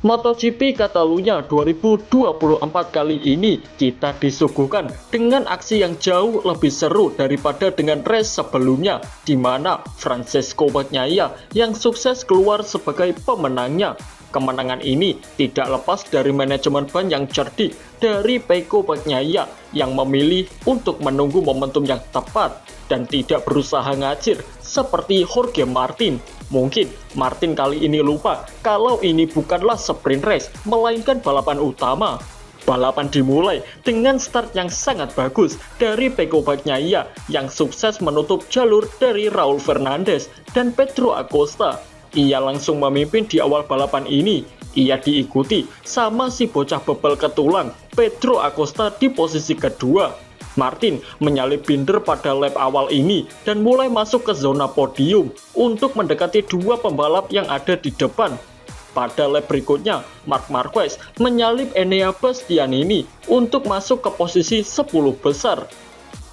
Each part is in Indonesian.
MotoGP Catalunya 2024 kali ini kita disuguhkan dengan aksi yang jauh lebih seru daripada dengan race sebelumnya, di mana Francesco Bagnaia yang sukses keluar sebagai pemenangnya. Kemenangan ini tidak lepas dari manajemen ban yang cerdik dari Pecco Bagnaia yang memilih untuk menunggu momentum yang tepat dan tidak berusaha ngacir seperti Jorge Martin. Mungkin Martin kali ini lupa kalau ini bukanlah sprint race, melainkan balapan utama. Balapan dimulai dengan start yang sangat bagus dari Pecco Bagnaia yang sukses menutup jalur dari Raul Fernandez dan Pedro Acosta. Ia langsung memimpin di awal balapan ini. Ia diikuti sama si bocah bebel ketulang Pedro Acosta di posisi kedua. Martin menyalip Binder pada lap awal ini dan mulai masuk ke zona podium untuk mendekati dua pembalap yang ada di depan. Pada lap berikutnya, Marc Marquez menyalip Enea Bastianini untuk masuk ke posisi 10 besar.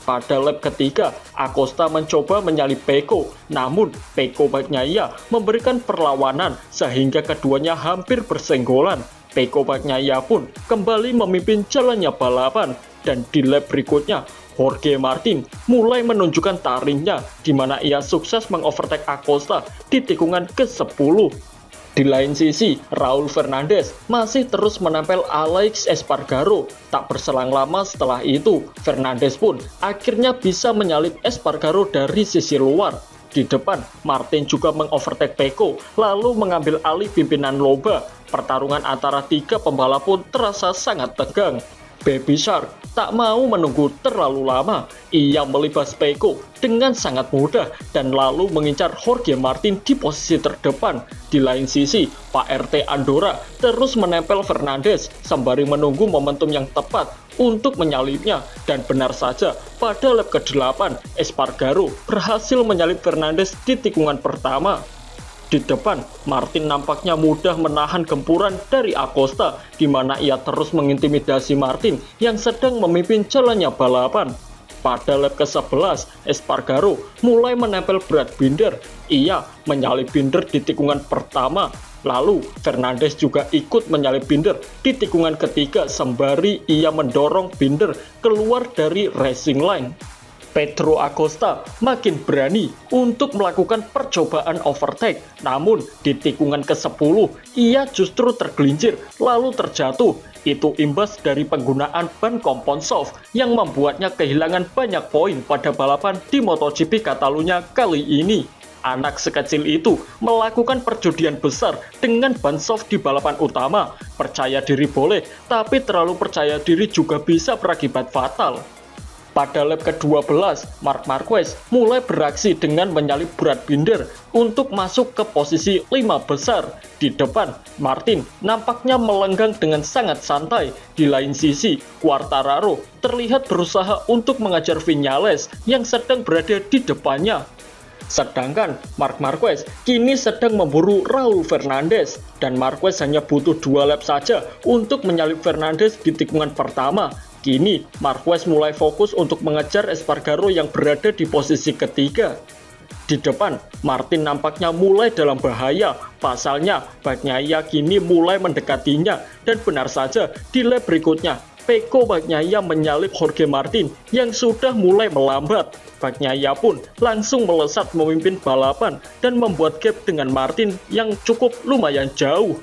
Pada lap ketiga, Acosta mencoba menyalip Pecco, namun Pecco Bagnaia memberikan perlawanan sehingga keduanya hampir bersenggolan. Pecco Bagnaia pun kembali memimpin jalannya balapan, dan di lap berikutnya Jorge Martin mulai menunjukkan taringnya, di mana ia sukses mengovertake Acosta di tikungan ke-10. Di lain sisi, Raul Fernandez masih terus menempel Alex Espargaro. Tak berselang lama setelah itu, Fernandez pun akhirnya bisa menyalip Espargaro dari sisi luar. Di depan, Martin juga mengovertake Pecco, lalu mengambil alih pimpinan lomba. Pertarungan antara tiga pembalap pun terasa sangat tegang. Baby Shark tak mau menunggu terlalu lama. Ia melibas Pecco dengan sangat mudah dan lalu mengincar Jorge Martin di posisi terdepan. Di lain sisi, Pak RT Andorra terus menempel Fernandez sembari menunggu momentum yang tepat untuk menyalipnya. Dan benar saja, pada lap ke-8, Espargaro berhasil menyalip Fernandez di tikungan pertama. Di depan, Martin nampaknya mudah menahan gempuran dari Acosta, di mana ia terus mengintimidasi Martin yang sedang memimpin jalannya balapan. Pada lap ke-11, Espargaro mulai menempel Brad Binder. Ia menyalip Binder di tikungan pertama. Lalu, Fernandez juga ikut menyalip Binder di tikungan ketiga sembari ia mendorong Binder keluar dari racing line. Pedro Acosta makin berani untuk melakukan percobaan overtake, namun di tikungan ke-10 ia justru tergelincir lalu terjatuh. Itu imbas dari penggunaan ban kompon soft yang membuatnya kehilangan banyak poin pada balapan di MotoGP Catalunya kali ini. Anak sekecil itu melakukan perjudian besar dengan ban soft di balapan utama. Percaya diri boleh, tapi terlalu percaya diri juga bisa berakibat fatal. Pada lap ke-12, Marc Marquez mulai beraksi dengan menyalip Brad Binder untuk masuk ke posisi 5 besar. Di depan, Martin nampaknya melenggang dengan sangat santai. Di lain sisi, Quartararo terlihat berusaha untuk mengejar Viñales yang sedang berada di depannya. Sedangkan Marc Marquez kini sedang memburu Raul Fernandez, dan Marquez hanya butuh 2 lap saja untuk menyalip Fernandez di tikungan pertama. Kini, Marquez mulai fokus untuk mengejar Espargaro yang berada di posisi ketiga. Di depan, Martin nampaknya mulai dalam bahaya. Pasalnya, Bagnaia kini mulai mendekatinya. Dan benar saja, di lap berikutnya, Pecco Bagnaia menyalip Jorge Martin yang sudah mulai melambat. Bagnaia pun langsung melesat memimpin balapan dan membuat gap dengan Martin yang cukup lumayan jauh.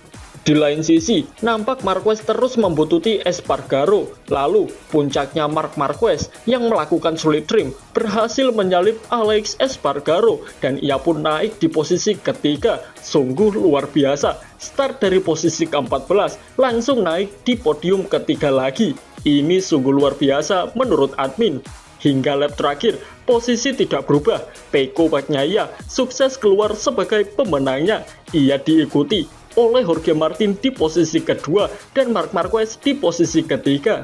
Di lain sisi, nampak Marquez terus membuntuti Espargaro. Lalu, puncaknya Marc Marquez yang melakukan sulit trim berhasil menyalip Alex Espargaro dan ia pun naik di posisi ketiga. Sungguh luar biasa. Start dari posisi ke-14 langsung naik di podium ketiga lagi. Ini sungguh luar biasa menurut admin. Hingga lap terakhir, posisi tidak berubah. Pecco Bagnaia sukses keluar sebagai pemenangnya. Ia diikuti oleh Jorge Martin di posisi kedua dan Marc Marquez di posisi ketiga.